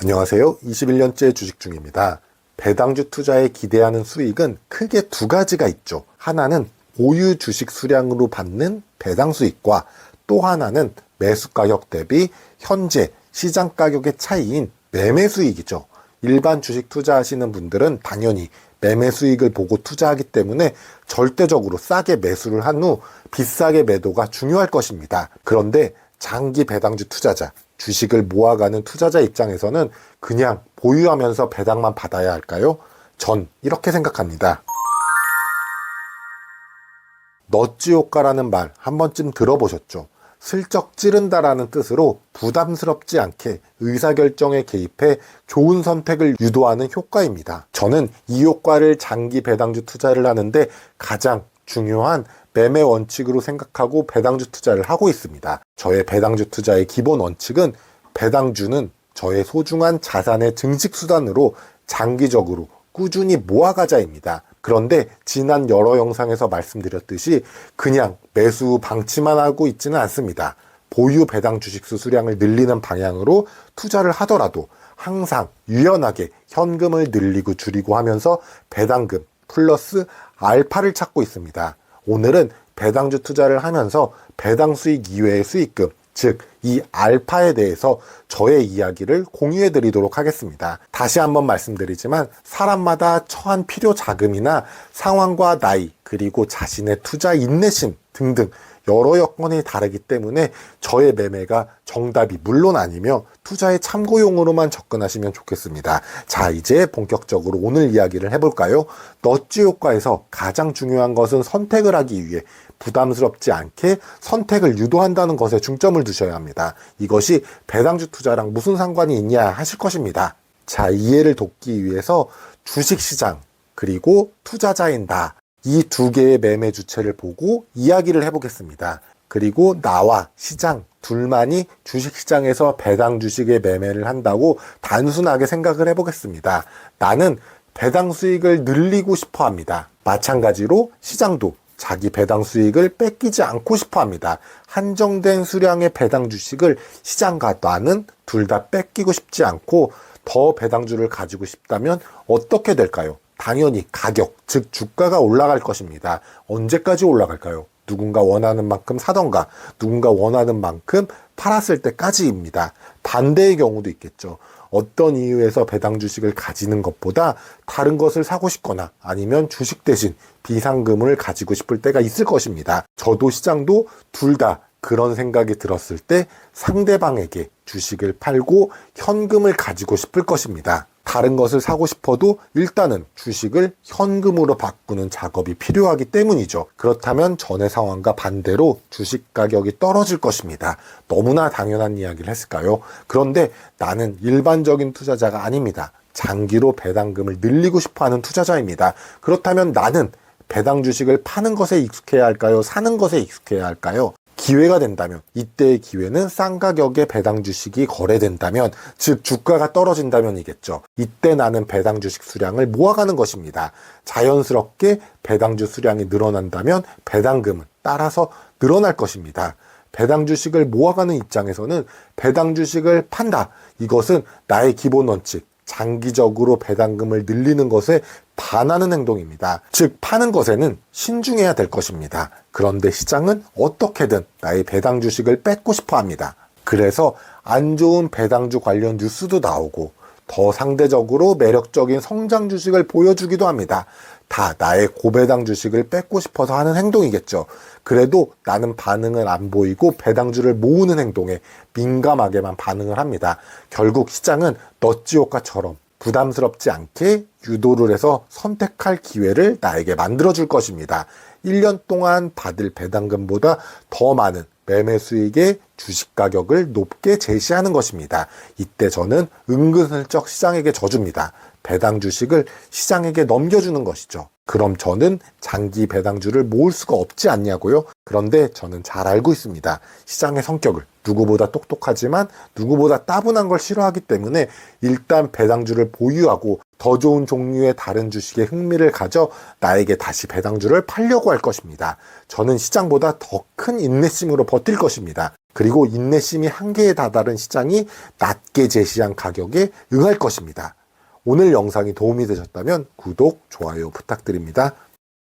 안녕하세요. 21년째 주식 중입니다. 배당주 투자에 기대하는 수익은 크게 두 가지가 있죠. 하나는 보유 주식 수량으로 받는 배당 수익과 또 하나는 매수 가격 대비 현재 시장 가격의 차이인 매매 수익이죠. 일반 주식 투자하시는 분들은 당연히 매매 수익을 보고 투자하기 때문에 절대적으로 싸게 매수를 한 후 비싸게 매도가 중요할 것입니다. 그런데 장기 배당주 투자자, 주식을 모아가는 투자자 입장에서는 그냥 보유하면서 배당만 받아야 할까요? 전 이렇게 생각합니다. 넛지 효과라는 말 한 번쯤 들어보셨죠? 슬쩍 찌른다라는 뜻으로 부담스럽지 않게 의사결정에 개입해 좋은 선택을 유도하는 효과입니다. 저는 이 효과를 장기 배당주 투자를 하는데 가장 중요한 매매 원칙으로 생각하고 배당주 투자를 하고 있습니다. 저의 배당주 투자의 기본 원칙은 배당주는 저의 소중한 자산의 증식 수단으로 장기적으로 꾸준히 모아가자입니다. 그런데 지난 여러 영상에서 말씀드렸듯이 그냥 매수 방치만 하고 있지는 않습니다. 보유 배당 주식수 수량을 늘리는 방향으로 투자를 하더라도 항상 유연하게 현금을 늘리고 줄이고 하면서 배당금 플러스 알파를 찾고 있습니다. 오늘은 배당주 투자를 하면서 배당 수익 이외의 수익금, 즉 이 알파에 대해서 저의 이야기를 공유해 드리도록 하겠습니다. 다시 한번 말씀드리지만 사람마다 처한 필요 자금이나 상황과 나이, 그리고 자신의 투자 인내심 등등 여러 여건이 다르기 때문에 저의 매매가 정답이 물론 아니며 투자의 참고용으로만 접근하시면 좋겠습니다. 자, 이제 본격적으로 오늘 이야기를 해볼까요? 넛지 효과에서 가장 중요한 것은 선택을 하기 위해 부담스럽지 않게 선택을 유도한다는 것에 중점을 두셔야 합니다. 이것이 배당주 투자랑 무슨 상관이 있냐 하실 것입니다. 자, 이해를 돕기 위해서 주식시장 그리고 투자자인 나, 이 두 개의 매매 주체를 보고 이야기를 해보겠습니다. 그리고 나와 시장 둘만이 주식시장에서 배당 주식의 매매를 한다고 단순하게 생각을 해보겠습니다. 나는 배당 수익을 늘리고 싶어 합니다. 마찬가지로 시장도 자기 배당 수익을 뺏기지 않고 싶어 합니다. 한정된 수량의 배당 주식을 시장과 나는 둘 다 뺏기고 싶지 않고 더 배당주를 가지고 싶다면 어떻게 될까요? 당연히 가격, 즉 주가가 올라갈 것입니다. 언제까지 올라갈까요? 누군가 원하는 만큼 사던가 누군가 원하는 만큼 팔았을 때까지입니다. 반대의 경우도 있겠죠. 어떤 이유에서 배당 주식을 가지는 것보다 다른 것을 사고 싶거나 아니면 주식 대신 비상금을 가지고 싶을 때가 있을 것입니다. 저도 시장도 둘 다 그런 생각이 들었을 때 상대방에게 주식을 팔고 현금을 가지고 싶을 것입니다. 다른 것을 사고 싶어도 일단은 주식을 현금으로 바꾸는 작업이 필요하기 때문이죠. 그렇다면 전의 상황과 반대로 주식 가격이 떨어질 것입니다. 너무나 당연한 이야기를 했을까요? 그런데 나는 일반적인 투자자가 아닙니다. 장기로 배당금을 늘리고 싶어하는 투자자입니다. 그렇다면 나는 배당 주식을 파는 것에 익숙해야 할까요? 사는 것에 익숙해야 할까요? 기회가 된다면, 이때의 기회는 싼 가격에 배당 주식이 거래된다면, 즉 주가가 떨어진다면이겠죠. 이때 나는 배당 주식 수량을 모아가는 것입니다. 자연스럽게 배당주 수량이 늘어난다면 배당금은 따라서 늘어날 것입니다. 배당 주식을 모아가는 입장에서는 배당 주식을 판다. 이것은 나의 기본 원칙, 장기적으로 배당금을 늘리는 것에 반하는 행동입니다. 즉 파는 것에는 신중해야 될 것입니다. 그런데 시장은 어떻게든 나의 배당 주식을 뺏고 싶어 합니다. 그래서 안 좋은 배당주 관련 뉴스도 나오고 더 상대적으로 매력적인 성장 주식을 보여주기도 합니다. 다 나의 고배당 주식을 뺏고 싶어서 하는 행동이겠죠. 그래도 나는 반응을 안 보이고 배당주를 모으는 행동에 민감하게만 반응을 합니다. 결국 시장은 넛지 효과처럼 부담스럽지 않게 유도를 해서 선택할 기회를 나에게 만들어줄 것입니다. 1년 동안 받을 배당금보다 더 많은 매매 수익의 주식 가격을 높게 제시하는 것입니다. 이때 저는 은근슬쩍 시장에게 져줍니다. 배당 주식을 시장에게 넘겨주는 것이죠. 그럼 저는 장기 배당주를 모을 수가 없지 않냐고요? 그런데 저는 잘 알고 있습니다. 시장의 성격을. 누구보다 똑똑하지만 누구보다 따분한 걸 싫어하기 때문에 일단 배당주를 보유하고 더 좋은 종류의 다른 주식에 흥미를 가져 나에게 다시 배당주를 팔려고 할 것입니다. 저는 시장보다 더 큰 인내심으로 버틸 것입니다. 그리고 인내심이 한계에 다다른 시장이 낮게 제시한 가격에 응할 것입니다. 오늘 영상이 도움이 되셨다면 구독, 좋아요 부탁드립니다.